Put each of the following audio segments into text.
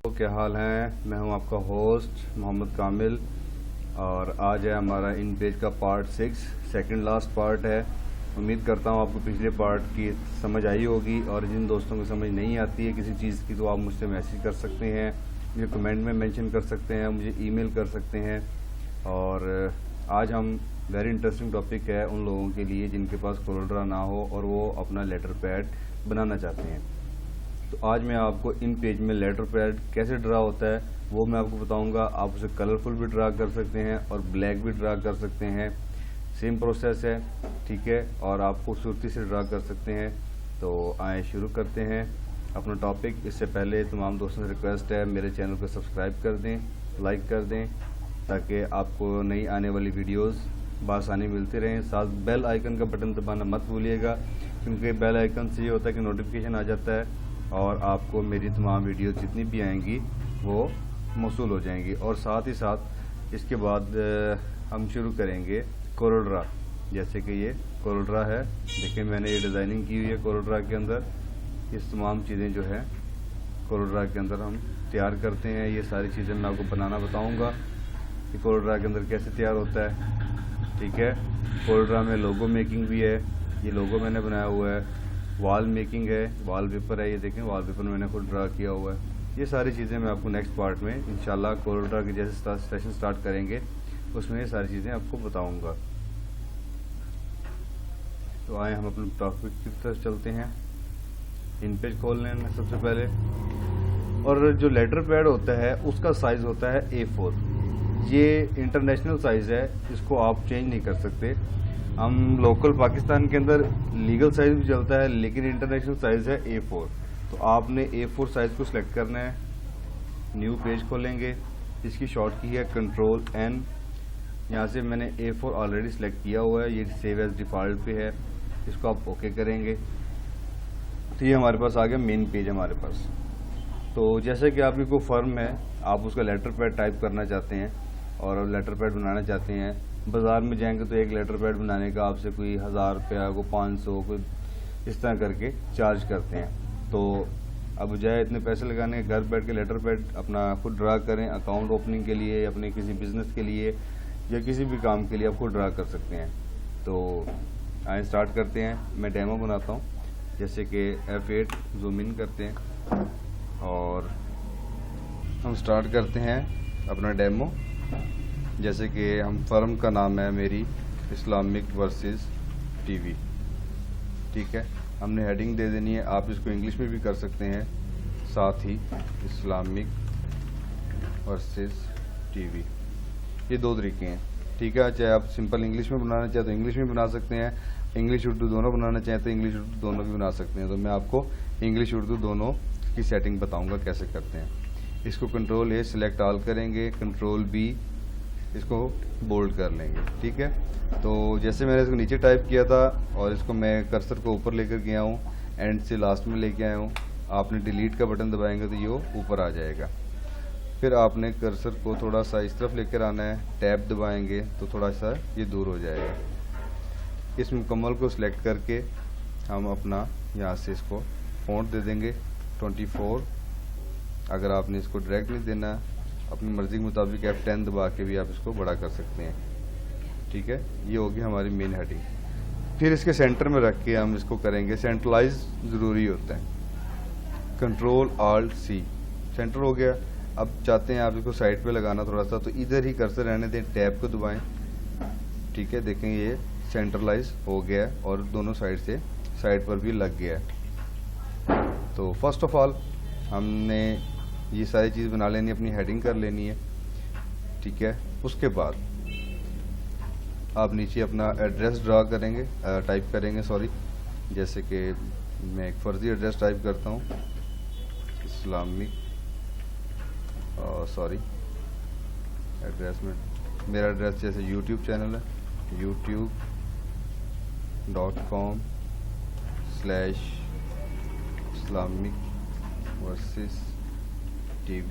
तो क्या हाल है। मैं हूं आपका होस्ट मोहम्मद कामिल और आज है हमारा इन पेज का पार्ट 6 सेकंड लास्ट पार्ट है। उम्मीद करता हूं आपको पिछले पार्ट की समझ आई होगी और जिन दोस्तों को समझ नहीं आती है किसी चीज़ की तो आप मुझसे मैसेज कर सकते हैं, मुझे कमेंट में मेंशन कर सकते हैं, मुझे ईमेल कर सकते हैं। और आज हम वेरी इंटरेस्टिंग टॉपिक है उन लोगों के लिए जिनके पास कोरोड्रा ना हो और वो अपना लेटर पैड बनाना चाहते हैं। तो आज मैं आपको इन पेज में लेटर पैड कैसे ड्रा होता है वो मैं आपको बताऊंगा। आप उसे कलरफुल भी ड्रा कर सकते हैं और ब्लैक भी ड्रा कर सकते हैं, सेम प्रोसेस है, ठीक है। और आप खूबसूरती से ड्रा कर सकते हैं। तो आए शुरू करते हैं अपना टॉपिक। इससे पहले तमाम दोस्तों से रिक्वेस्ट है मेरे चैनल को सब्सक्राइब कर दें, लाइक कर दें ताकि आपको नई आने वाली वीडियोस बासानी मिलती रहें। साथ बेल आइकन का बटन दबाना मत भूलिएगा क्योंकि बेल आइकन से ये होता है कि नोटिफिकेशन आ जाता है और आपको मेरी तमाम वीडियो जितनी भी आएंगी वो मौसूल हो जाएंगी। और साथ ही साथ इसके बाद हम शुरू करेंगे कोरोड्रा। जैसे कि ये कोरोड्रा है, देखिए मैंने ये डिज़ाइनिंग की हुई है कोरोड्रा के अंदर। इस तमाम चीज़ें जो है कोरोड्रा के अंदर हम तैयार करते हैं। ये सारी चीज़ें मैं आपको बनाना बताऊँगा कि कोरोड्रा के अंदर कैसे तैयार होता है, ठीक है। कोरोड्रा में लोगो मेकिंग भी है, ये लोगो मैंने बनाया हुआ है। वॉल मेकिंग है, वॉलपेपर है, ये देखें वॉलपेपर मैंने खुद ड्रा किया हुआ है। ये सारी चीज़ें मैं आपको नेक्स्ट पार्ट में इंशाल्लाह कोरोड्रा के जैसे सेशन स्टार्ट करेंगे उसमें ये सारी चीज़ें आपको बताऊंगा। तो आए हम अपने टॉपिक की तरफ चलते हैं। इन पेज खोल लेना सबसे पहले। और जो लेटर पैड होता है उसका साइज़ होता है A4। ये इंटरनेशनल साइज़ है, इसको आप चेंज नहीं कर सकते। हम लोकल पाकिस्तान के अंदर लीगल साइज़ भी चलता है लेकिन इंटरनेशनल साइज़ है A4। तो आपने A4 साइज़ को सिलेक्ट करना है। न्यू पेज खोलेंगे, इसकी शॉर्ट की है Ctrl+N। यहाँ से मैंने A4 ऑलरेडी सिलेक्ट किया हुआ है, ये सेव एज डिफ़ॉल्ट पे है, इसको आप ओके करेंगे। तो ये हमारे पास आ गया मेन पेज हमारे पास। तो जैसे कि आपकी कोई फर्म है, आप उसका लेटर पैड टाइप करना चाहते हैं और लेटर पैड बनाना चाहते हैं। बाज़ार में जाएंगे तो एक लेटर पैड बनाने का आपसे कोई 1000 रुपया, कोई 500, कोई इस तरह करके चार्ज करते हैं। तो अब बजाय इतने पैसे लगाने घर बैठ के लेटर पैड अपना खुद ड्रा करें। अकाउंट ओपनिंग के लिए, अपने किसी बिज़नेस के लिए या किसी भी काम के लिए आप खुद ड्रा कर सकते हैं। तो आए स्टार्ट करते हैं। मैं डेमो बनाता हूँ। जैसे कि F8 जूम इन करते हैं और हम स्टार्ट करते हैं अपना डेमो। जैसे कि हम फर्म का नाम है मेरी इस्लामिक वर्सेस टीवी, ठीक है। हमने हेडिंग दे देनी है, आप इसको इंग्लिश में भी कर सकते हैं, साथ ही इस्लामिक वर्सेस टीवी। ये दो तरीके हैं, ठीक है। चाहे आप सिंपल इंग्लिश में बनाना चाहें तो इंग्लिश में बना सकते हैं, इंग्लिश उर्दू दोनों बनाना चाहें तो इंग्लिश उर्दू दोनों भी बना सकते हैं। तो मैं आपको इंग्लिश उर्दू दोनों की सेटिंग बताऊँगा कैसे करते हैं। इसको Ctrl+A सिलेक्ट ऑल करेंगे, Ctrl+B इसको बोल्ड कर लेंगे, ठीक है। तो जैसे मैंने इसको नीचे टाइप किया था और इसको मैं कर्सर को ऊपर लेकर गया हूँ, एंड से लास्ट में लेके आया हूँ। आपने डिलीट का बटन दबाएंगे तो ये ऊपर आ जाएगा। फिर आपने कर्सर को थोड़ा सा इस तरफ लेकर आना है, टैब दबाएंगे तो थोड़ा सा ये दूर हो जाएगा। इस मुकम्मल को सिलेक्ट करके हम अपना यहाँ से इसको फ़ॉन्ट दे देंगे 24। अगर आपने इसको ड्रैग नहीं देना, अपनी मर्ज़ी के मुताबिक F10 दबा के भी आप इसको बड़ा कर सकते हैं, ठीक है। ये होगी हमारी मेन हेडिंग। फिर इसके सेंटर में रख के हम इसको करेंगे सेंट्रलाइज, ज़रूरी होता है। Ctrl+Alt+C सेंटर हो गया। अब चाहते हैं आप इसको साइड पे लगाना थोड़ा सा, तो इधर ही कर्सर रहने दें, टैब को दबाएं, ठीक है। देखें ये सेंट्रलाइज हो गया और दोनों साइड से साइड पर भी लग गया। तो फर्स्ट ऑफ ऑल हमने ये सारी चीज़ बना लेनी, अपनी हेडिंग कर लेनी है, ठीक है। उसके बाद आप नीचे अपना एड्रेस ड्रा करेंगे, टाइप करेंगे, सॉरी। जैसे कि मैं एक फर्जी एड्रेस टाइप करता हूँ, इस्लामिक, सॉरी एड्रेस में मेरा एड्रेस जैसे यूट्यूब चैनल है, youtube.com/इस्लामिक वर्सेस TV/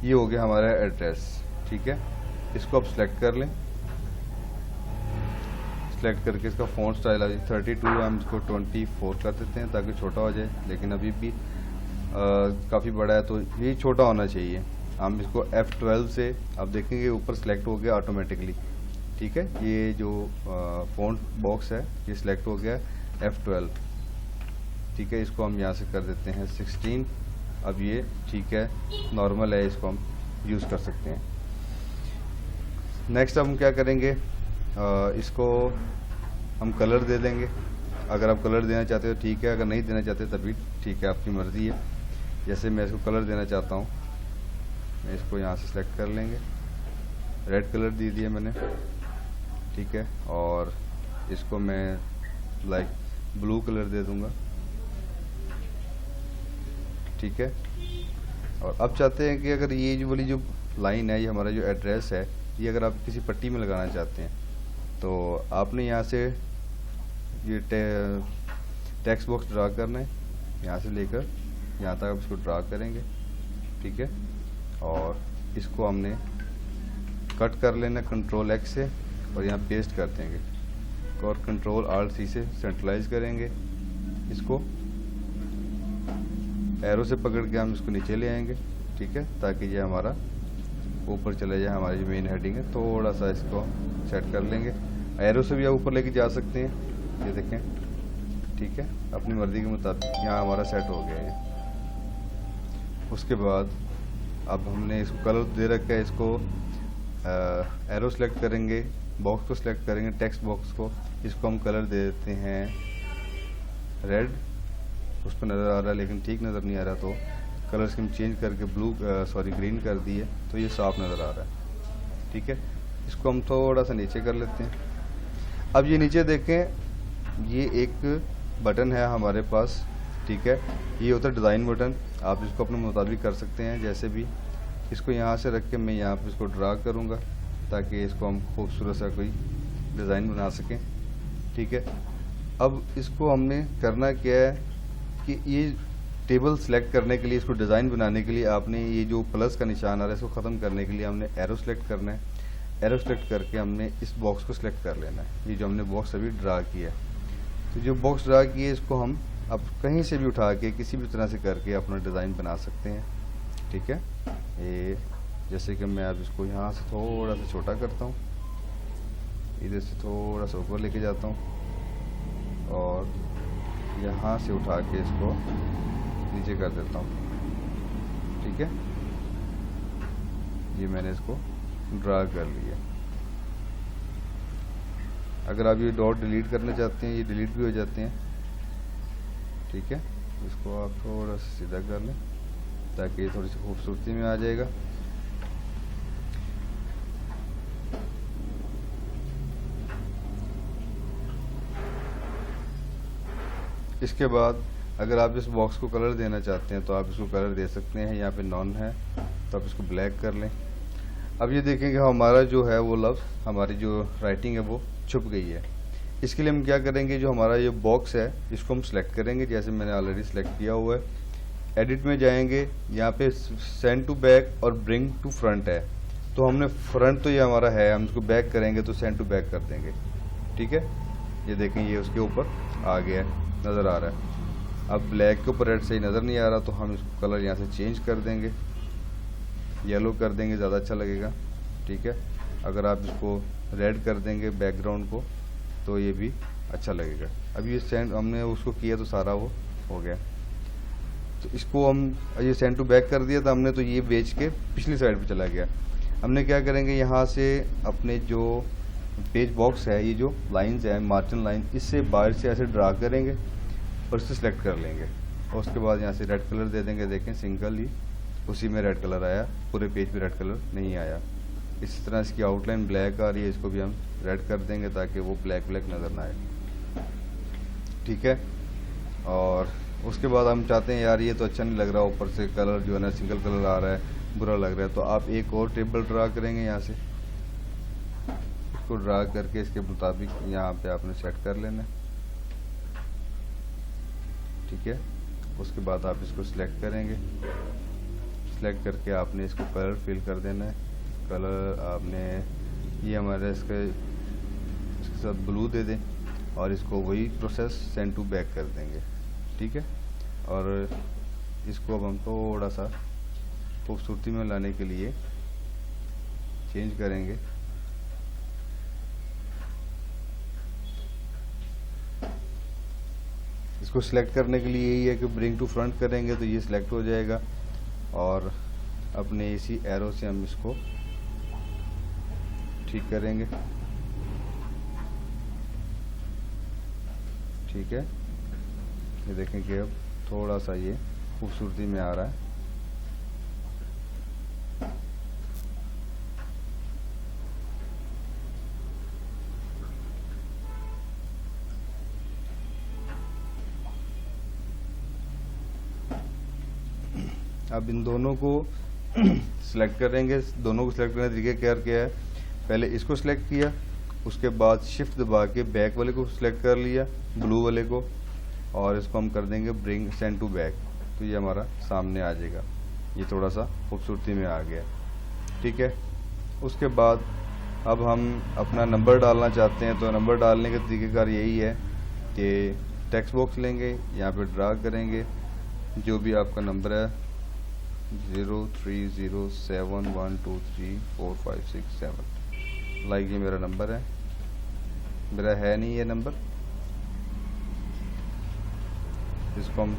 ये हो गया हमारा एड्रेस, ठीक है। इसको आप सिलेक्ट कर लें। सेलेक्ट करके इसका फ़ॉन्ट स्टाइल आ जाए 32, हम इसको 24 कर देते हैं ताकि छोटा हो जाए, लेकिन अभी भी काफ़ी बड़ा है तो ये छोटा होना चाहिए। हम इसको F12 से आप देखेंगे ऊपर सेलेक्ट हो गया ऑटोमेटिकली, ठीक है। ये जो फ़ॉन्ट बॉक्स है ये सिलेक्ट हो गया F12, ठीक है। इसको हम यहाँ से कर देते हैं 16। अब ये ठीक है, नॉर्मल है, इसको हम यूज़ कर सकते हैं। नेक्स्ट हम क्या करेंगे, इसको हम कलर दे देंगे। अगर आप कलर देना चाहते हो ठीक है, अगर नहीं देना चाहते तभी ठीक है, आपकी मर्ज़ी है। जैसे मैं इसको कलर देना चाहता हूँ, मैं इसको यहाँ से सिलेक्ट कर लेंगे, रेड कलर दे दिया मैंने, ठीक है। और इसको मैं लाइक ब्लू कलर दे दूँगा, ठीक है। और अब चाहते हैं कि अगर ये जो वाली जो लाइन है, ये हमारा जो एड्रेस है, ये अगर आप किसी पट्टी में लगाना चाहते हैं तो आपने यहाँ से ये टेक्स्ट बॉक्स ड्रा करना है, यहाँ से लेकर यहाँ तक आप इसको ड्रा करेंगे, ठीक है। और इसको हमने कट कर लेना कंट्रोल X से और यहाँ पेस्ट कर देंगे और कंट्रोल Alt C से सेंट्रलाइज करेंगे। इसको एरो से पकड़ के हम इसको नीचे ले आएंगे, ठीक है, ताकि ये हमारा ऊपर चले जाए। हमारी जो मेन हेडिंग है थोड़ा सा इसको सेट कर लेंगे। एरो से भी आप ऊपर लेके जा सकते हैं, ये देखें, ठीक है, अपनी मर्ज़ी के मुताबिक। यहाँ हमारा सेट हो गया है। उसके बाद अब हमने इसको कलर दे रखा है, इसको एरो सेलेक्ट करेंगे, बॉक्स को सिलेक्ट करेंगे, टेक्स्ट बॉक्स को, इसको हम कलर दे देते हैं रेड। उस पर नज़र आ रहा है लेकिन ठीक नज़र नहीं आ रहा, तो कलर स्कीम चेंज करके ग्रीन कर दिए तो ये साफ नज़र आ रहा है, ठीक है। इसको हम थोड़ा सा नीचे कर लेते हैं। अब ये नीचे देखें, ये एक बटन है हमारे पास, ठीक है। ये होता है डिज़ाइन बटन, आप इसको अपने मुताबिक कर सकते हैं जैसे भी। इसको यहाँ से रख के मैं यहाँ पर इसको ड्रा करूँगा ताकि इसको हम खूबसूरत सा कोई डिज़ाइन बना सकें, ठीक है। अब इसको हमने करना क्या है कि ये टेबल सेलेक्ट करने के लिए, इसको डिज़ाइन बनाने के लिए आपने ये जो प्लस का निशान आ रहा है इसको ख़त्म करने के लिए हमने एरो सेलेक्ट करना है। एरो सेलेक्ट करके हमने इस बॉक्स को सिलेक्ट कर लेना है, ये जो हमने बॉक्स अभी ड्रा किया है। तो जो बॉक्स ड्रा किया है इसको हम अब कहीं से भी उठा के किसी भी तरह से करके अपना डिज़ाइन बना सकते हैं, ठीक है। ये जैसे कि मैं अब इसको यहाँ से थोड़ा सा छोटा करता हूँ, इधर से थोड़ा सा ऊपर लेके जाता हूँ और यहाँ से उठा के इसको नीचे कर देता हूँ, ठीक है। ये मैंने इसको ड्रा कर लिया। अगर आप ये डॉट डिलीट करना चाहते हैं, ये डिलीट भी हो जाते हैं, ठीक है। इसको आप थोड़ा सा सीधा कर लें ताकि ये थोड़ी सी खूबसूरती में आ जाएगा। इसके बाद अगर आप इस बॉक्स को कलर देना चाहते हैं तो आप इसको कलर दे सकते हैं। यहाँ पे नॉन है तो आप इसको ब्लैक कर लें। अब ये देखेंगे हमारा जो है वो लफ्ज़, हमारी जो राइटिंग है वो छुप गई है। इसके लिए हम क्या करेंगे, जो हमारा ये बॉक्स है इसको हम सेलेक्ट करेंगे, जैसे मैंने ऑलरेडी सेलेक्ट किया हुआ है। एडिट में जाएंगे, यहाँ पे सेंड टू बैक और ब्रिंग टू फ्रंट है, तो हमने फ्रंट तो ये हमारा है, हम इसको बैक करेंगे तो सेंड टू बैक कर देंगे, ठीक है। ये देखें ये उसके ऊपर आ गया है, नज़र आ रहा है। अब ब्लैक के ऊपर रेड सही नज़र नहीं आ रहा तो हम इसको कलर यहाँ से चेंज कर देंगे, येलो कर देंगे, ज़्यादा अच्छा लगेगा, ठीक है। अगर आप इसको रेड कर देंगे बैकग्राउंड को तो ये भी अच्छा लगेगा। अब ये सेंड हमने उसको किया तो सारा वो हो गया, तो इसको हम ये सेंड टू बैक कर दिया था हमने, तो ये बेच के पिछली साइड पे चला गया। हमने क्या करेंगे, यहाँ से अपने जो पेज बॉक्स है, ये जो लाइंस है मार्जिन लाइन, इससे बाहर से ऐसे ड्रा करेंगे और इससे सेलेक्ट कर लेंगे और उसके बाद यहाँ से रेड कलर दे देंगे। देखें सिंगल ही उसी में रेड कलर आया, पूरे पेज पे रेड कलर नहीं आया। इसी तरह इसकी आउटलाइन ब्लैक आ रही है, इसको भी हम रेड कर देंगे ताकि वो ब्लैक ब्लैक नज़र ना आए, ठीक है। और उसके बाद हम चाहते हैं यार ये तो अच्छा नहीं लग रहा, ऊपर से कलर जो है ना सिंगल कलर आ रहा है, बुरा लग रहा है, तो आप एक और टेबल ड्रा करेंगे। यहाँ से इसको ड्रा करके इसके मुताबिक यहाँ पे आपने सेट कर लेना है, ठीक है। उसके बाद आप इसको सिलेक्ट करेंगे, सिलेक्ट करके आपने इसको कलर फिल कर देना है। कलर आपने ये हमारे इसके साथ ब्लू दे दें और इसको वही प्रोसेस सेंड टू बैक कर देंगे, ठीक है। और इसको अब हम थोड़ा सा खूबसूरती में लाने के लिए चेंज करेंगे। इसको सिलेक्ट करने के लिए यही है कि ब्रिंग टू फ्रंट करेंगे तो ये सिलेक्ट हो जाएगा और अपने इसी एरो से हम इसको ठीक करेंगे, ठीक है। ये देखें कि अब थोड़ा सा ये खूबसूरती में आ रहा है। अब इन दोनों को सिलेक्ट करेंगे। दोनों को सिलेक्ट करने का तरीका क्या है, पहले इसको सिलेक्ट किया, उसके बाद शिफ्ट दबा के बैक वाले को सिलेक्ट कर लिया, ब्लू वाले को, और इसको हम कर देंगे ब्रिंग सेंड टू बैक, तो ये हमारा सामने आ जाएगा। ये थोड़ा सा खूबसूरती में आ गया, ठीक है। उसके बाद अब हम अपना नंबर डालना चाहते हैं, तो नंबर डालने का तरीक़ेकार यही है कि टेक्स्ट बॉक्स लेंगे, यहाँ पे ड्रा करेंगे जो भी आपका नंबर है 0307123456 लाइक ये मेरा नंबर है, मेरा है नहीं ये नंबर। इसको हम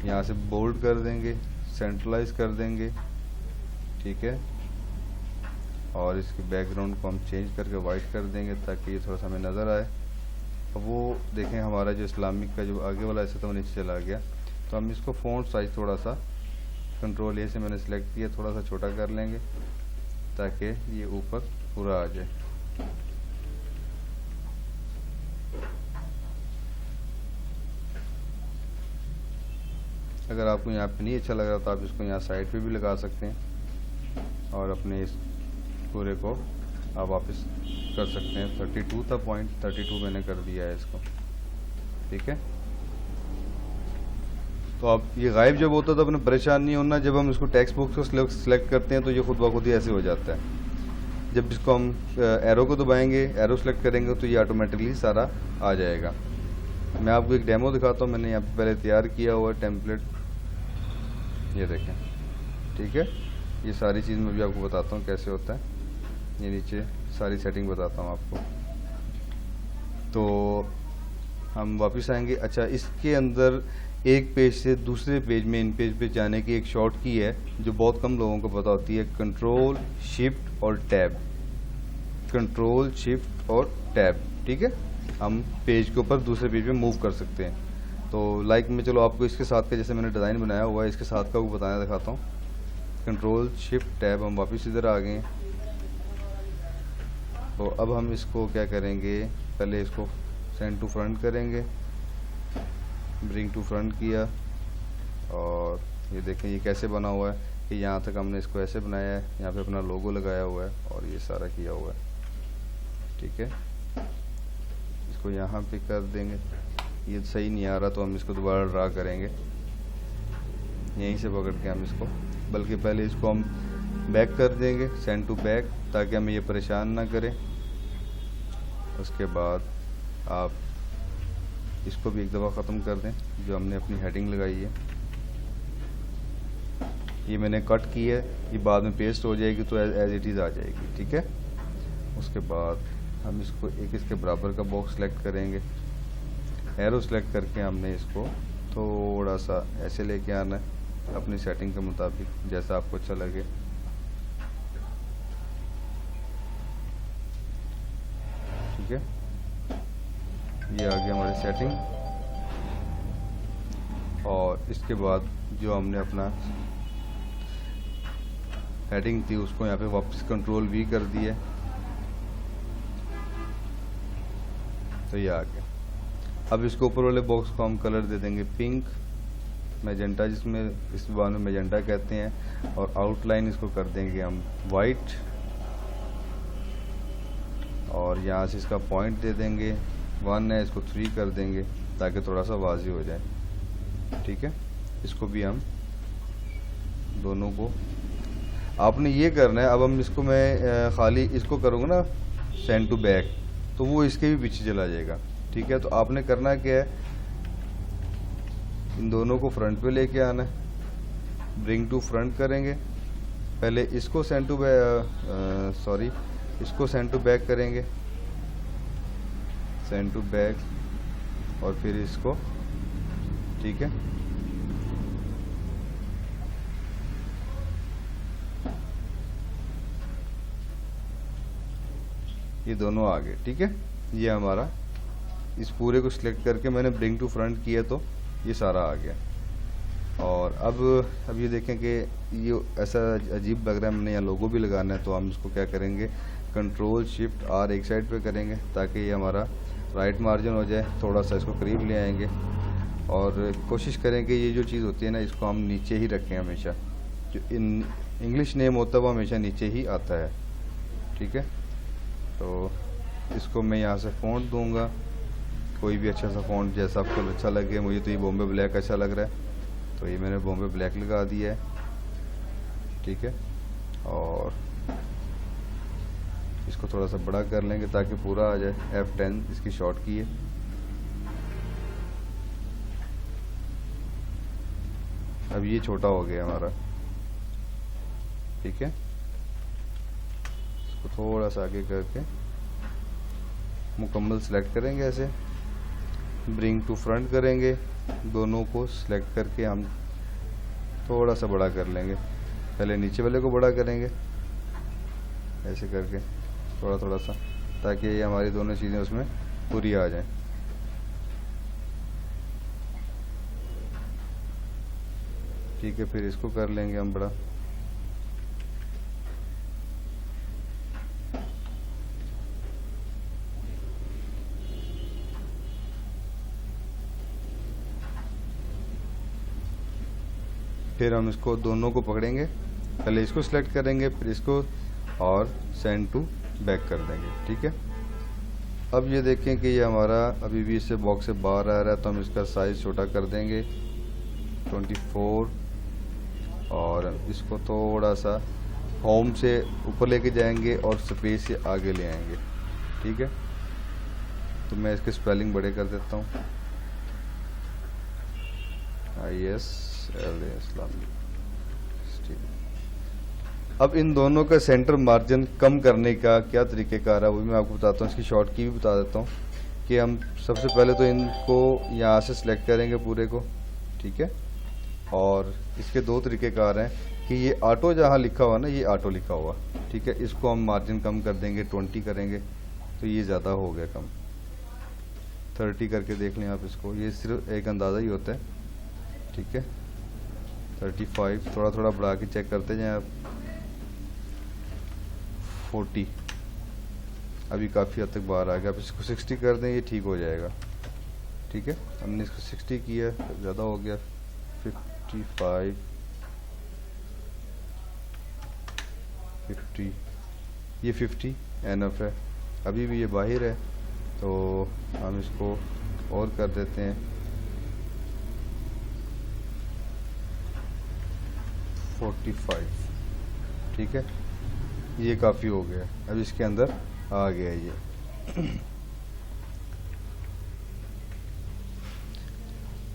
यहाँ से बोल्ड कर देंगे, सेंट्रलाइज कर देंगे, ठीक है। और इसके बैकग्राउंड को हम चेंज करके वाइट कर देंगे ताकि ये थोड़ा सा हमें नज़र आए। अब वो देखें हमारा जो इस्लामिक का जो आगे वाला ऐसे तो वो नीचे चला गया, तो हम इसको फ़ॉन्ट साइज थोड़ा सा कंट्रोल ए से मैंने सेलेक्ट किया, थोड़ा सा छोटा कर लेंगे ताकि ये ऊपर पूरा आ जाए। अगर आपको यहाँ पे नहीं अच्छा लग रहा तो आप इसको यहाँ साइड पे भी लगा सकते हैं और अपने इस पूरे को आप वापस कर सकते हैं। 32 था पॉइंट, 32 मैंने कर दिया है इसको, ठीक है। तो अब ये गायब जब होता है तो अपने परेशान नहीं होना, जब हम इसको टेक्स्ट बॉक्स को सिलेक्ट करते हैं तो ये खुद ब खुद ही ऐसे हो जाता है। जब इसको हम एरो को दबाएंगे, एरो सेलेक्ट करेंगे तो ये ऑटोमेटिकली सारा आ जाएगा। मैं आपको एक डेमो दिखाता हूँ, मैंने यहाँ पे पहले तैयार किया हुआ है टेम्पलेट, ये देखें, ठीक है। ये सारी चीज़ मैं भी आपको बताता हूँ कैसे होता है, ये नीचे सारी सेटिंग बताता हूँ आपको। तो हम वापस आएंगे। अच्छा, इसके अंदर एक पेज से दूसरे पेज में, इन पेज पे जाने की एक शॉर्ट की है जो बहुत कम लोगों को पता होती है, कंट्रोल शिफ्ट और टैब, कंट्रोल शिफ्ट और टैब, ठीक है। हम पेज के ऊपर दूसरे पेज पे मूव कर सकते हैं। तो लाइक में चलो आपको इसके साथ का जैसे मैंने डिज़ाइन बनाया हुआ है इसके साथ का वो बताना दिखाता हूँ। कंट्रोल शिफ्ट टैब, हम वापस इधर आ गए। तो अब हम इसको क्या करेंगे, पहले इसको सेंड टू फ्रंट करेंगे, ब्रिंग टू फ्रंट किया, और ये देखें ये कैसे बना हुआ है कि यहाँ तक हमने इसको ऐसे बनाया है, यहाँ पे अपना लोगो लगाया हुआ है और ये सारा किया हुआ है, ठीक है। इसको यहाँ पे कर देंगे, ये सही नहीं आ रहा तो हम इसको दोबारा ड्रा करेंगे, यहीं से पकड़ के हम इसको, बल्कि पहले इसको हम बैक कर देंगे, सेंड टू बैक, ताकि हमें ये परेशान ना करे। उसके बाद आप इसको भी एक दफ़ा ख़त्म कर दें, जो हमने अपनी हेडिंग लगाई है ये मैंने कट की है, ये बाद में पेस्ट हो जाएगी तो एज इट इज़ आ जाएगी, ठीक है। उसके बाद हम इसको एक इसके बराबर का बॉक्स सेलेक्ट करेंगे, एरो सेलेक्ट करके हमने इसको थोड़ा सा ऐसे लेके आना है अपनी सेटिंग के मुताबिक, जैसा आपको अच्छा लगे। ठीक है, ये आ गया हमारी सेटिंग। और इसके बाद जो हमने अपना हेडिंग थी उसको यहाँ पे वापस कंट्रोल वी कर दिया, तो ये आ गया। अब इसके ऊपर वाले बॉक्स को हम कलर दे देंगे पिंक, मैजेंटा, जिसमें इस बार में मैजेंटा कहते हैं, और आउटलाइन इसको कर देंगे हम वाइट, और यहाँ से इसका पॉइंट दे देंगे 1 है, इसको 3 कर देंगे ताकि थोड़ा सा वाज़ी हो जाए, ठीक है। इसको भी हम दोनों को आपने ये करना है। अब हम इसको मैं खाली इसको करूँगा ना सेंड टू बैक, तो वो इसके भी पीछे चला जाएगा। ठीक है, तो आपने करना क्या है, इन दोनों को फ्रंट पे लेके आना है, ब्रिंग टू फ्रंट करेंगे, पहले इसको सेंड टू इसको सेंड टू बैक करेंगे, सेंड टू बैक, और फिर इसको, ठीक है, ये दोनों आ गए। ठीक है, ये हमारा, इस पूरे को सिलेक्ट करके मैंने ब्रिंग टू फ्रंट किया तो ये सारा आ गया। और अब ये देखें कि ये ऐसा अजीब लग रहा है, मैंने यहाँ लोगो भी लगाना है, तो हम इसको क्या करेंगे, कंट्रोल शिफ्ट आर एक साइड पे करेंगे ताकि ये हमारा राइट मार्जिन हो जाए। थोड़ा सा इसको करीब ले आएंगे और कोशिश करें कि ये जो चीज़ होती है ना, इसको हम नीचे ही रखें हमेशा। जो इंग्लिश नेम होता है वो हमेशा नीचे ही आता है। ठीक है, तो इसको मैं यहाँ से फ़ॉन्ट दूंगा, कोई भी अच्छा सा फ़ॉन्ट जैसा आपको अच्छा लगे। मुझे तो ये बॉम्बे ब्लैक अच्छा लग रहा है, तो ये मैंने बॉम्बे ब्लैक लगा दिया है। ठीक है, और इसको थोड़ा सा बड़ा कर लेंगे ताकि पूरा आ जाए। F10 इसकी शॉर्ट की है। अब ये छोटा हो गया हमारा। ठीक है, इसको थोड़ा सा आगे करके मुकम्मल सेलेक्ट करेंगे, ऐसे ब्रिंग टू फ्रंट करेंगे, दोनों को सिलेक्ट करके हम थोड़ा सा बड़ा कर लेंगे। पहले नीचे वाले को बड़ा करेंगे ऐसे करके थोड़ा सा, ताकि ये हमारी दोनों चीज़ें उसमें पूरी आ जाएं। ठीक है, फिर इसको कर लेंगे हम बड़ा। फिर हम इसको दोनों को पकड़ेंगे, पहले इसको सिलेक्ट करेंगे, फिर इसको, और सेंड टू बैक कर देंगे। ठीक है, अब ये देखें कि ये हमारा अभी भी इससे बॉक्स से बाहर आ रहा है, तो हम इसका साइज़ छोटा कर देंगे 24, और इसको थोड़ा सा होम से ऊपर लेके जाएंगे और स्पेस से आगे ले आएंगे। ठीक है, तो मैं इसके स्पेलिंग बड़े कर देता हूँ, ISLA। अब इन दोनों का सेंटर मार्जिन कम करने का क्या तरीक़ेकार है वो भी मैं आपको बताता हूँ, इसकी शॉर्ट की भी बता देता हूँ। कि हम सबसे पहले तो इनको यहाँ से सिलेक्ट करेंगे पूरे को। ठीक है, और इसके दो तरीक़ेकार हैं कि ये ऑटो जहाँ लिखा हुआ ना, ये ऑटो लिखा हुआ। ठीक है, इसको हम मार्जिन कम कर देंगे, 20 करेंगे तो ये ज़्यादा हो गया कम। 30 करके देख लें आप इसको, ये सिर्फ एक अंदाज़ा ही होता है। ठीक है, 35, थोड़ा थोड़ा बढ़ा के चेक करते जाएं आप। 40, अभी काफ़ी हद तक बाहर आ गया। आप इसको 60 कर दें, ये ठीक हो जाएगा। ठीक है, हमने इसको 60 किया, ज़्यादा हो गया। 55, 50, ये 50 एनफ है, अभी भी ये बाहर है, तो हम इसको और कर देते हैं 45। ठीक है, ये काफ़ी हो गया, अब इसके अंदर आ गया ये।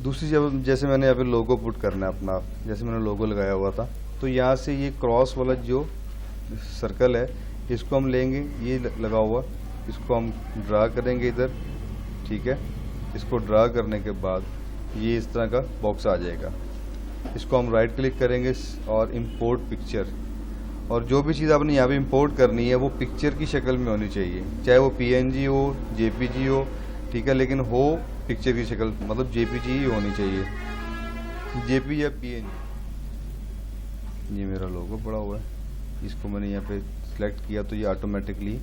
दूसरी जब जैसे मैंने यहाँ पे लोगो पुट करना है अपना, जैसे मैंने लोगो लगाया हुआ था, तो यहाँ से ये क्रॉस वाला जो सर्कल है इसको हम लेंगे, ये लगा हुआ, इसको हम ड्रा करेंगे इधर। ठीक है, इसको ड्रा करने के बाद ये इस तरह का बॉक्स आ जाएगा। इसको हम राइट क्लिक करेंगे और इंपोर्ट पिक्चर, और जो भी चीज़ आपने यहाँ पे इंपोर्ट करनी है वो पिक्चर की शक्ल में होनी चाहिए, चाहे वो PNG हो, JPG हो। ठीक है, लेकिन हो पिक्चर की शक्ल, मतलब JPG ही होनी चाहिए, JPG या PNG। ये मेरा लोगो पड़ा हुआ है, इसको मैंने यहाँ पे सिलेक्ट किया तो ये ऑटोमेटिकली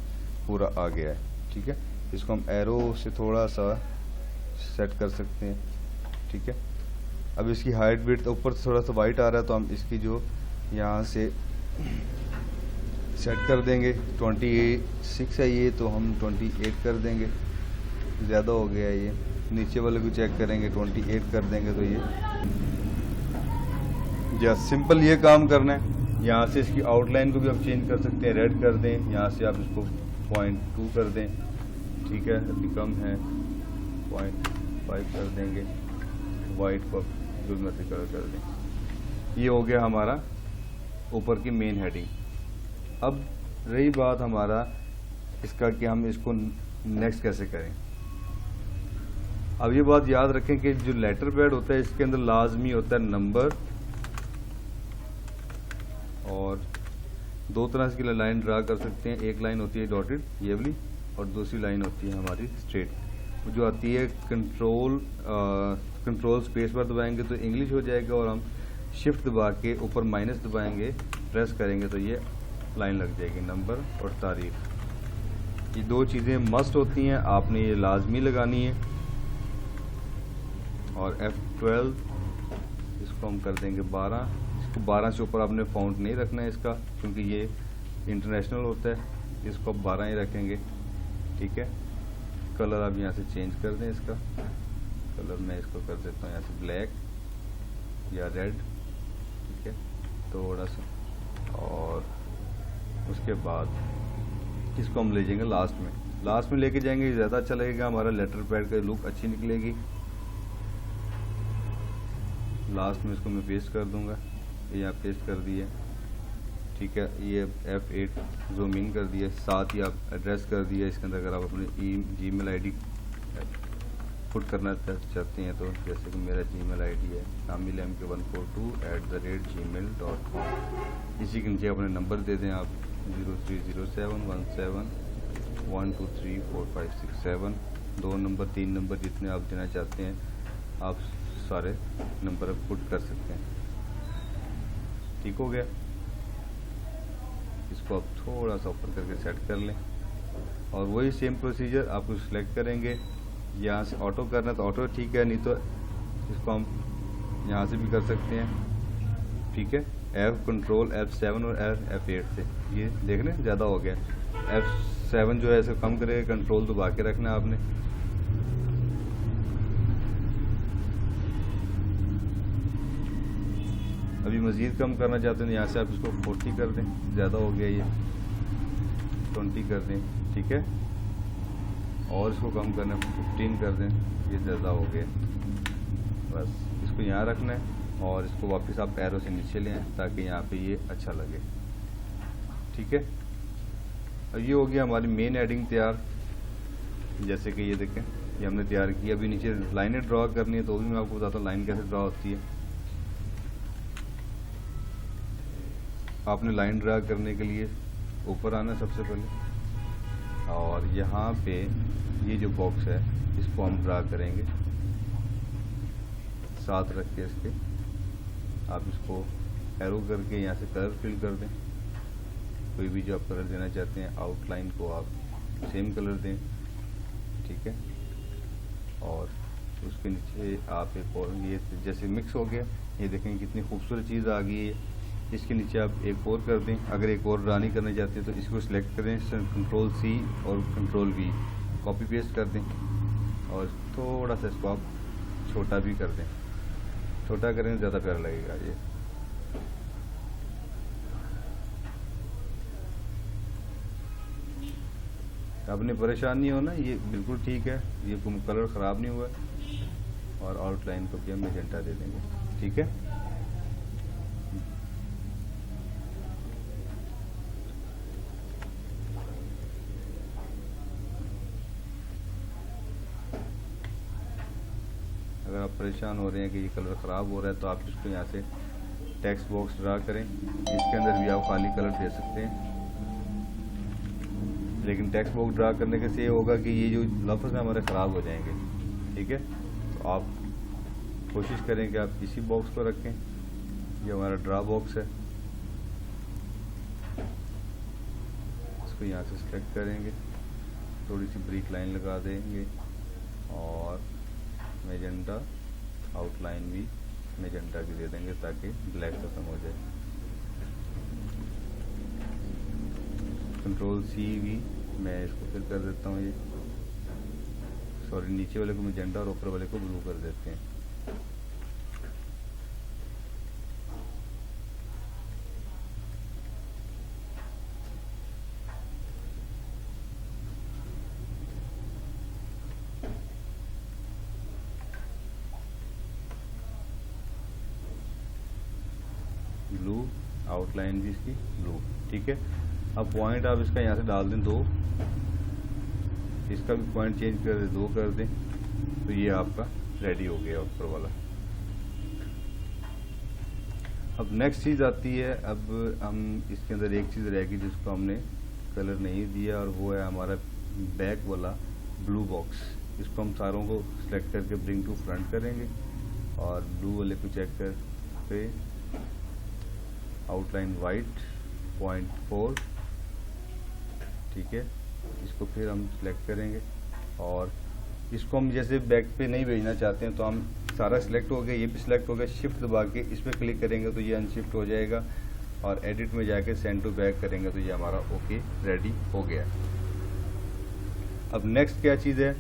पूरा आ गया है। ठीक है, इसको हम एरो से थोड़ा सा सेट कर सकते हैं। ठीक है, अब इसकी हाइट विड्थ ऊपर से थोड़ा सा वाइट आ रहा है, तो हम इसकी जो यहाँ से सेट कर देंगे। 26 है ये, तो हम 28 कर देंगे, ज़्यादा हो गया ये। नीचे वाले को चेक करेंगे, 28 कर देंगे, तो ये जस्ट सिंपल ये काम करना है। यहाँ से इसकी आउटलाइन को भी आप चेंज कर सकते हैं, रेड कर दें, यहाँ से आप इसको 0.2 कर दें, ठीक है, अभी कम है 0.5 कर देंगे, वाइट को जो मर्जी कलर कर दें। ये हो गया हमारा ऊपर की मेन हेडिंग। अब रही बात हमारा इसका कि हम इसको नेक्स्ट कैसे करें। अब ये बात याद रखें कि जो लेटर पैड होता है इसके अंदर लाजमी होता है नंबर, और दो तरह की लाइन ड्रा कर सकते हैं। एक लाइन होती है डॉटेड ये वाली, और दूसरी लाइन होती है हमारी स्ट्रेट। जो आती है कंट्रोल स्पेस पर दबाएंगे तो इंग्लिश हो जाएगा, और हम शिफ्ट दबा के ऊपर माइनस दबाएंगे, प्रेस करेंगे तो ये लाइन लग जाएगी, नंबर और तारीख। ये दो चीज़ें मस्ट होती हैं, आपने ये लाजमी लगानी है। और F12 इसको हम कर देंगे 12। इसको 12 से ऊपर आपने फाउंट नहीं रखना है इसका, क्योंकि ये इंटरनेशनल होता है। इसको आप 12 ही रखेंगे, ठीक है। कलर आप यहाँ से चेंज कर दें इसका। कलर मैं इसको कर देता हूँ यहाँ से ब्लैक या रेड, ठीक है, थोड़ा सा। और उसके बाद इसको हम ले जाएंगे लास्ट में लेके जाएंगे, ज़्यादा अच्छा लगेगा, हमारा लेटर पैड का लुक अच्छी निकलेगी। लास्ट में इसको मैं पेस्ट कर दूंगा, ये यहाँ पेस्ट कर दिए, ठीक है। ये F8 जूम इन कर दिया, साथ ही आप एड्रेस कर दिया इसके अंदर। अगर आप अपने Gmail ID पुट करना चाहते हैं तो जैसे कि मेरा Gmail ID है amil142@gmail.com। इसी के नीचे अपने नंबर दे दें आप 030717123456 दो नंबर 3 नंबर जितने आप देना चाहते हैं आप सारे नंबर पुट कर सकते हैं। ठीक हो गया। इसको आप थोड़ा सा ऊपर करके सेट कर लें, और वही सेम प्रोसीजर आपको सिलेक्ट करेंगे। यहाँ से ऑटो करना तो ऑटो ठीक है, नहीं तो इसको हम यहाँ से भी कर सकते हैं, ठीक है। कंट्रोल F7 और F8 से ये देखने ज़्यादा हो गया। F7 जो है इसे कम करेगा, कंट्रोल दबा के रखना है आपने। अभी मज़ीद कम करना चाहते हैं यहाँ से आप इसको 40 कर दें, ज़्यादा हो गया ये 20 कर दें, ठीक है। और इसको कम करना 15 कर दें, ये ज़्यादा हो गया। बस इसको यहाँ रखना है, और इसको वापस आप एरो से नीचे ले आएँ ताकि यहाँ पे ये अच्छा लगे, ठीक है। अब ये हो गया हमारी मेन हेडिंग तैयार। जैसे कि ये देखें, ये हमने तैयार की। अभी नीचे लाइनें ड्रा करनी है, तो भी मैं आपको बताता हूँ लाइन कैसे ड्रा होती है। आपने लाइन ड्रा करने के लिए ऊपर आना सबसे पहले, और यहाँ पे ये जो बॉक्स है इसको हम ड्रा करेंगे साथ रख के इसके। आप इसको एरो करके यहाँ से कलर फिल कर दें, कोई भी जो आप कलर देना चाहते हैं। आउटलाइन को आप सेम कलर दें, ठीक है। और उसके नीचे आप एक और ये जैसे मिक्स हो गया, ये देखें कितनी खूबसूरत चीज़ आ गई है। इसके नीचे आप एक और कर दें। अगर एक और ड्रा नहीं करना चाहते तो इसको सिलेक्ट करें, कंट्रोल C और कंट्रोल V, कॉपी पेस्ट कर दें, और थोड़ा सा इसको आप छोटा भी कर दें। छोटा करेंगे ज़्यादा प्यारा लगेगा ये। आपने परेशान नहीं होना, ये बिल्कुल ठीक है, ये कलर ख़राब नहीं हुआ। और आउटलाइन को भी हम मैजेंटा दे देंगे, ठीक है। अगर आप परेशान हो रहे हैं कि ये कलर ख़राब हो रहा है तो आप इसको यहाँ से टेक्स्ट बॉक्स ड्रा करें, इसके अंदर भी आप खाली कलर दे सकते हैं। लेकिन टेक्स्ट बॉक्स ड्रा करने के से ये होगा कि ये जो लफ्ज़ हैं हमारे ख़राब हो जाएंगे, ठीक है। तो आप कोशिश करें कि आप इसी बॉक्स को रखें। ये हमारा ड्रा बॉक्स है, इसको यहाँ से सिलेक्ट करेंगे, थोड़ी सी ब्रीक लाइन लगा देंगे, और मैजेंटा आउटलाइन भी मैजेंटा की दे देंगे ताकि ब्लैक खत्म हो जाए। कंट्रोल C भी मैं इसको फिर कर देता हूँ, ये सॉरी नीचे वाले को मैजेंटा और ऊपर वाले को ब्लू कर देते हैं। आउटलाइन भी इसकी ब्लू। ठीक है, अब पॉइंट आप इसका यहाँ से डाल दें 2, इसका भी पॉइंट चेंज कर दें 2 कर दें, तो ये आपका रेडी हो गया ऊपर वाला। अब नेक्स्ट चीज़ आती है, अब हम इसके अंदर एक चीज़ रहेगी जिसको हमने कलर नहीं दिया, और वो है हमारा बैक वाला ब्लू बॉक्स। इसको हम सारों को सिलेक्ट करके ब्रिंग टू फ्रंट करेंगे और ब्लू वाले को चेक करके आउटलाइन वाइट 0.4। ठीक है, इसको फिर हम सिलेक्ट करेंगे और इसको हम जैसे बैक पे नहीं भेजना चाहते हैं तो हम सारा सिलेक्ट हो गया, ये भी सिलेक्ट हो गया, शिफ्ट दबा के इस पर क्लिक करेंगे तो ये अनशिफ्ट हो जाएगा, और एडिट में जाके सेंड टू बैक करेंगे तो ये हमारा ओके रेडी हो गया। अब नेक्स्ट क्या चीज़ है,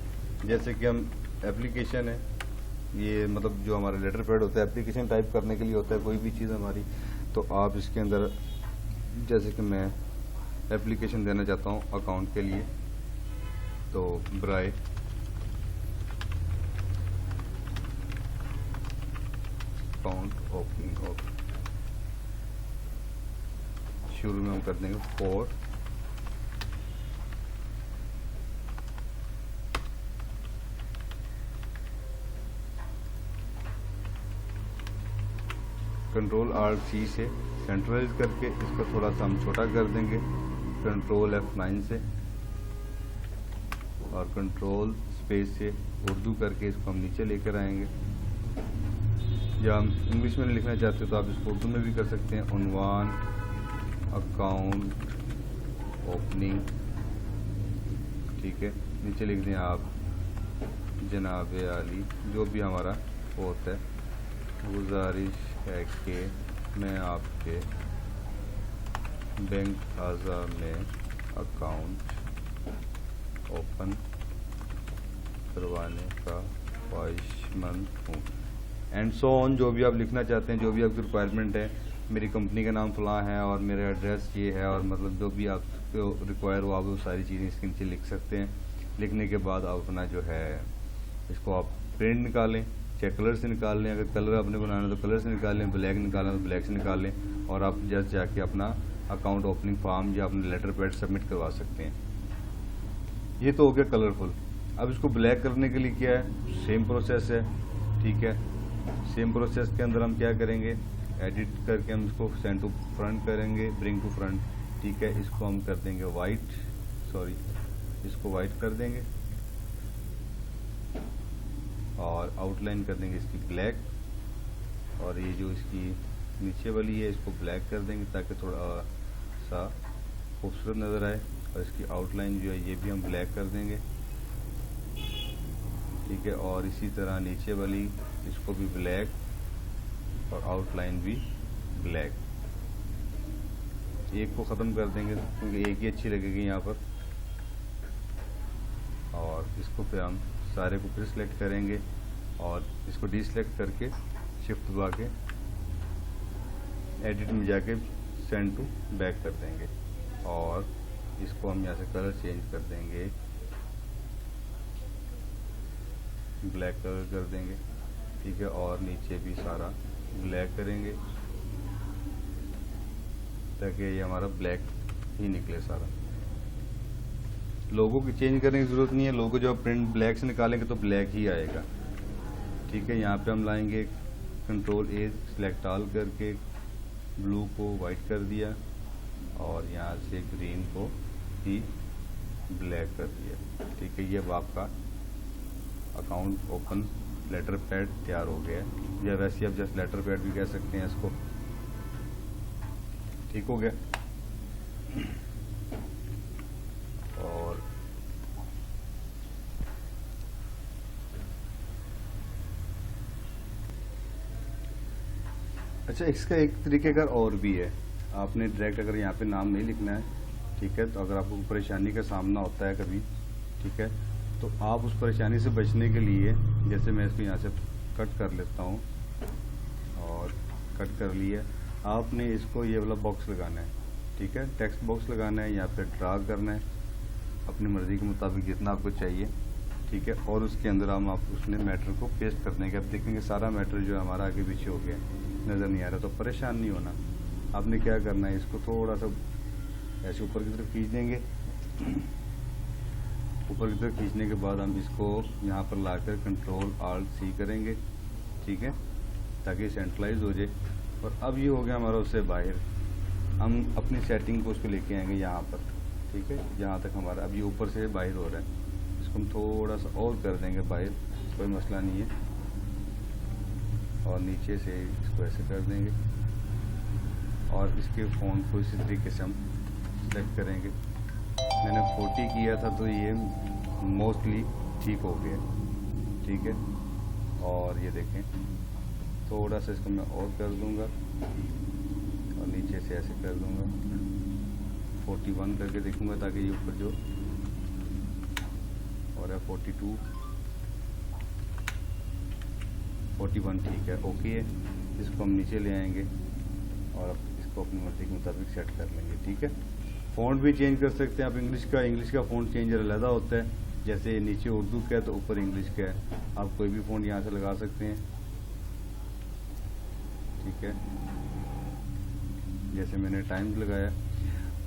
जैसे कि हम एप्लीकेशन है, ये मतलब जो हमारा लेटर पैड होता है एप्लीकेशन टाइप करने के लिए होता है कोई भी चीज़ हमारी, तो आप इसके अंदर जैसे कि मैं एप्लीकेशन देना चाहता हूँ अकाउंट के लिए, तो ब्राय अकाउंट ओपनिंग शुरू में हम कर देंगे 4, कंट्रोल आल्ट सी से सेंट्रलाइज करके इसको थोड़ा सा हम छोटा कर देंगे, कंट्रोल F9 से, और कंट्रोल स्पेस से उर्दू करके इसको हम नीचे लेकर आएंगे। या हम इंग्लिश में लिखना चाहते हो तो आप इसको उर्दू में भी कर सकते हैं। उन्वान अकाउंट ओपनिंग, ठीक है, नीचे लिख दें आप जनाब आली, जो भी हमारा वो होता है, गुजारिश है कि मैं आपके बैंक खाजा में अकाउंट ओपन करवाने का ख्वाहिशमंद हूँ, एंड सो ऑन, जो भी आप लिखना चाहते हैं, जो भी आपकी रिक्वायरमेंट है, मेरी कंपनी का नाम फलां है और मेरा एड्रेस ये है, और मतलब जो भी आपको रिक्वायर हो आप वो सारी चीज़ें इसके नीचे लिख सकते हैं। लिखने के बाद आप अपना जो है इसको आप प्रिंट निकालें, चाहे कलर से निकाल लें, अगर कलर आपने बनाना है तो कलर से निकाल लें, ब्लैक निकालना तो ब्लैक से निकाल लें, और आप जस्ट जाके अपना अकाउंट ओपनिंग फॉर्म या अपने लेटर पैड सबमिट करवा सकते हैं। ये तो हो गया कलरफुल। अब इसको ब्लैक करने के लिए क्या है, सेम प्रोसेस है। ठीक है, सेम प्रोसेस के अंदर हम क्या करेंगे, एडिट करके हम इसको सेंड टू फ्रंट करेंगे, ब्रिंग टू फ्रंट। ठीक है, इसको हम कर देंगे वाइट, सॉरी इसको वाइट कर देंगे, और आउटलाइन कर देंगे इसकी ब्लैक, और ये जो इसकी नीचे वाली है इसको ब्लैक कर देंगे ताकि थोड़ा सा खूबसूरत नज़र आए, और इसकी आउटलाइन जो है ये भी हम ब्लैक कर देंगे। ठीक है, और इसी तरह नीचे वाली इसको भी ब्लैक और आउटलाइन भी ब्लैक। एक को ख़त्म कर देंगे क्योंकि एक ही अच्छी लगेगी यहाँ पर, और इसको फिर हम सारे को फिर सिलेक्ट करेंगे और इसको डीसिलेक्ट करके शिफ्ट दबा के एडिट में जाके सेंड टू बैक कर देंगे, और इसको हम यहाँ से कलर चेंज कर देंगे, ब्लैक कलर कर देंगे। ठीक है, और नीचे भी सारा ब्लैक करेंगे ताकि ये हमारा ब्लैक ही निकले सारा। लोगों की चेंज करने की ज़रूरत नहीं है, लोगो जब प्रिंट ब्लैक से निकालेंगे तो ब्लैक ही आएगा। ठीक है, यहाँ पे हम लाएंगे कंट्रोल A सिलेक्ट ऑल करके ब्लू को वाइट कर दिया, और यहाँ से ग्रीन को ही ब्लैक कर दिया। ठीक है, ये अब आपका अकाउंट ओपन लेटर पैड तैयार हो गया है, या वैसे आप जस्ट लेटर पैड भी कह सकते हैं इसको। ठीक हो गया। और अच्छा, इसका एक तरीके का और भी है, आपने डायरेक्ट अगर यहाँ पे नाम नहीं लिखना है, ठीक है, तो अगर आपको परेशानी का सामना होता है कभी, ठीक है, तो आप उस परेशानी से बचने के लिए, जैसे मैं इसको यहाँ से कट कर लेता हूँ, और कट कर लिया, आपने इसको ये वाला बॉक्स लगाना है। ठीक है, टेक्स्ट बॉक्स लगाना है, यहाँ पे ड्रा करना है अपनी मर्ज़ी के मुताबिक जितना आपको चाहिए। ठीक है, और उसके अंदर हम आप उसने मैटर को पेस्ट कर देंगे। अब देखेंगे सारा मैटर जो हमारा आगे पीछे हो गया, नज़र नहीं आ रहा, तो परेशान नहीं होना। आपने क्या करना है, इसको थोड़ा सा ऐसे ऊपर की तरफ खींच देंगे। ऊपर की तरफ खींचने के बाद हम इसको यहाँ पर लाकर कंट्रोल आल्ट सी करेंगे, ठीक है, ताकि सेंट्रलाइज हो जाए। और अब ये हो गया हमारा उससे बाहर, हम अपनी सेटिंग को उसको लेके आएंगे यहाँ पर, ठीक है, जहाँ तक हमारा अब ये ऊपर से बाहर हो रहा है, इसको हम थोड़ा सा और कर देंगे बाहर, कोई मसला नहीं है। और नीचे से इसको ऐसे कर देंगे और इसके फ़ोन को इसी तरीके से हम सेलेक्ट करेंगे। मैंने 40 किया था तो ये मोस्टली ठीक हो गया, ठीक है। और ये देखें, थोड़ा सा इसको मैं और कर दूंगा और नीचे से ऐसे कर दूंगा, 41 करके देखूंगा ताकि ये ऊपर जो और है 42, 41 ठीक है, ओके है। इसको हम नीचे ले आएंगे और अब इसको अपनी मर्जी के मुताबिक सेट कर लेंगे, ठीक है। फ़ॉन्ट भी चेंज कर सकते हैं आप, इंग्लिश का फ़ॉन्ट चेंजर अलग होता है, जैसे नीचे उर्दू का है तो ऊपर इंग्लिश का है, आप कोई भी फ़ॉन्ट यहाँ से लगा सकते हैं, ठीक है, जैसे मैंने टाइम्स लगाया।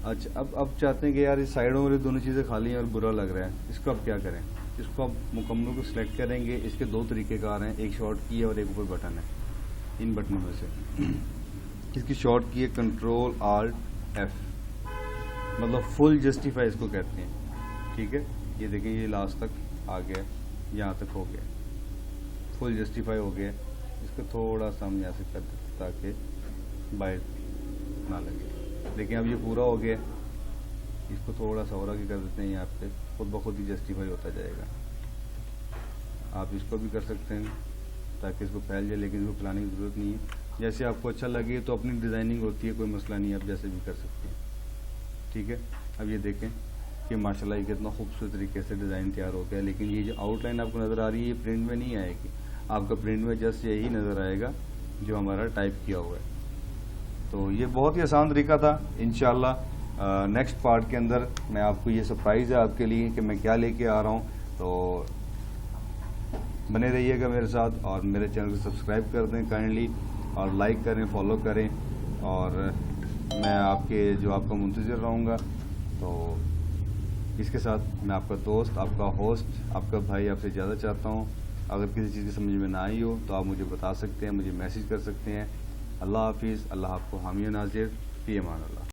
अच्छा, अब चाहते हैं कि यार इस साइडों वाली दोनों चीज़ें खाली हैं और बुरा लग रहा है, इसको अब क्या करें, इसको अब मुकम्मल को सिलेक्ट करेंगे। इसके दो तरीके कार हैं, एक शॉर्ट की है और एक ऊपर बटन है, इन बटनों में से इसकी शॉर्ट की है कंट्रोल आल्ट एफ, मतलब फुल जस्टिफाई इसको कहते हैं, ठीक है। ये देखें, ये लास्ट तक आ गया, यहाँ तक हो गया, फुल जस्टिफाई हो गया। इसको थोड़ा सा हम यहाँ से कर देते ताकि बाहर ना लगे। देखिए अब ये पूरा हो गया, इसको थोड़ा सा और आगे कर देते हैं, यहाँ पे खुद ब खुद ही जस्टिफाई होता जाएगा। आप इसको भी कर सकते हैं ताकि इसको फैल जाए, लेकिन इसको फैलाने की ज़रूरत नहीं है। जैसे आपको अच्छा लगे, तो अपनी डिज़ाइनिंग होती है, कोई मसला नहीं है, आप जैसे भी कर सकते हैं, ठीक है। अब ये देखें कि माशाल्लाह कितना खूबसूरत तरीके से डिज़ाइन तैयार हो गया। लेकिन ये जो आउटलाइन आपको नज़र आ रही है, ये प्रिंट में नहीं आएगी, आपका प्रिंट में जस्ट यही नज़र आएगा जो हमारा टाइप किया हुआ है। तो ये बहुत ही आसान तरीका था। इंशाल्लाह नेक्स्ट पार्ट के अंदर मैं आपको, ये सरप्राइज़ है आपके लिए कि मैं क्या लेके आ रहा हूँ, तो बने रहिएगा मेरे साथ और मेरे चैनल को सब्सक्राइब कर दें काइंडली, और लाइक करें, फॉलो करें, और मैं आपका मुंतज़िर रहूँगा। तो इसके साथ मैं आपका दोस्त, आपका होस्ट, आपका भाई आपसे ज़्यादा चाहता हूँ, अगर किसी चीज़ की समझ में ना आई हो तो आप मुझे बता सकते हैं, मुझे मैसेज कर सकते हैं। अल्लाह हाफिज़, अल्लाह आपको हामी नाज़िर, फ़ी अमान अल्लाह।